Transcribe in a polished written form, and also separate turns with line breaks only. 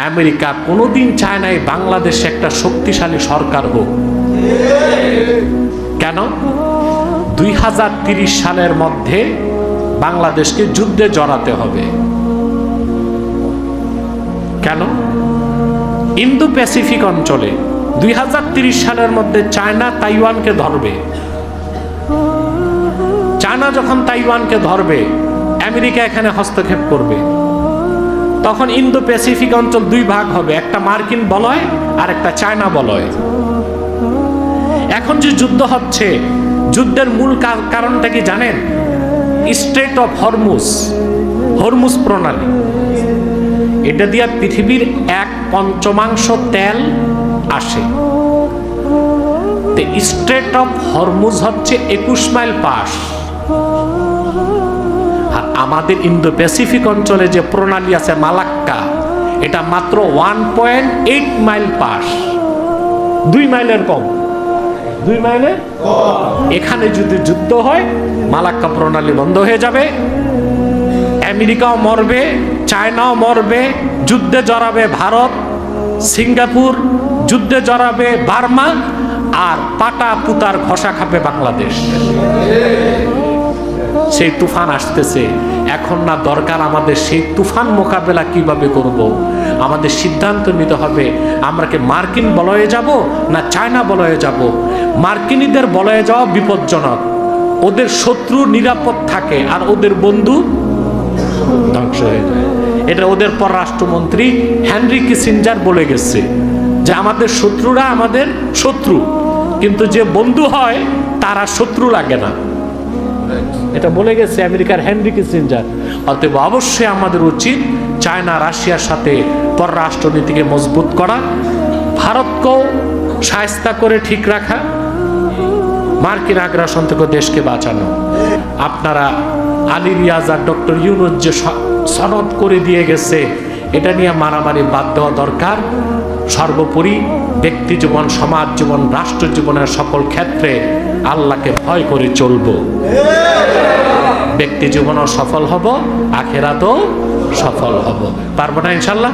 America কোনোদিন চায় নাই বাংলাদেশে একটা শক্তিশালী সরকার হোক। কেন? 2030 সালের মধ্যে বাংলাদেশকে যুদ্ধে জড়াতে হবে। কেন? ইন্দো প্যাসিফিক অঞ্চলে 2030 সালের মধ্যে চায়না তাইওয়ানকে ধরবে। চায়না যখন তাইওয়ানকে ধরবে, আমেরিকা এখানে হস্তক্ষেপ করবে। তখন ইন্দো প্যাসিফিক অঞ্চল দুই ভাগ হবে, একটা মার্কিন বলয় আর একটা চায়না বলয়। এখন যে যুদ্ধ হচ্ছে, যুদ্ধের মূল কারণটা কি জানেন? স্ট্রেট অফ হরমুজ, হরমুজ প্রণালী। এটা দিয়ে পৃথিবীর 1/5 তেল আসে। স্ট্রেট অফ হরমুজ হচ্ছে 21 মাইল পাস। আর আমাদের ইন্দো প্যাসিফিক অঞ্চলে যে প্রণালী আছে মালাক্কা, এটা মাত্র 1.8 মাইল পাস, 2 মাইলের কম। 2 মাইলের এখানে যদি যুদ্ধ হয়, মালাক্কা প্রণালী বন্ধ হয়ে যাবে, আমেরিকাও মরবে, চায়নাও মরবে, যুদ্ধে জড়াবে ভারত, সিঙ্গাপুর, যুদ্ধে জড়াবে বার্মা, আর পাটা পুতার ঘষা খাবে বাংলাদেশ। সেই তুফান আসতেছে। এখন না দরকার আমাদের সেই তুফান মোকাবেলা কিভাবে করব। আমাদের সিদ্ধান্ত নিতে হবে, আমরা কি মার্কিন বলয়ে যাব না চায়না বলয়ে যাব। মার্কিনীদের বলয়ে যাওয়া বিপজ্জনক, ওদের শত্রু নিরাপদ থাকে আর ওদের বন্ধু ধ্বংস হয়ে যায়। এটা ওদের পররাষ্ট্রমন্ত্রী হেনরি কিসিঞ্জার বলে গেছে যে আমাদের শত্রুরা আমাদের শত্রু, কিন্তু যে বন্ধু হয় তারা শত্রু লাগে না। এটা বলে গেছে আমেরিকার হেনরি কিসিঞ্জার। অতএব অবশ্যই আমাদের উচিত চায়না রাশিয়ার সাথে পররাষ্ট্রনীতিকে মজবুত করা, ভারতকেও শায়েস্তা করে ঠিক রাখা, মার্কিন আগ্রাসন থেকে দেশকে বাঁচানো। আপনারা আলী রিয়াজ আর ডক্টর ইউনূস যে সনদ করে দিয়ে গেছে, এটা নিয়ে মারামারি বাদ দেওয়া দরকার। সর্বোপরি ব্যক্তি জীবন, সমাজ জীবন, রাষ্ট্র জীবনের সকল ক্ষেত্রে আল্লাহকে ভয় করে চলব। ব্যক্তি জীবনও সফল হব, আখিরাতেও সফল হব। পারবো না ইনশাল্লাহ?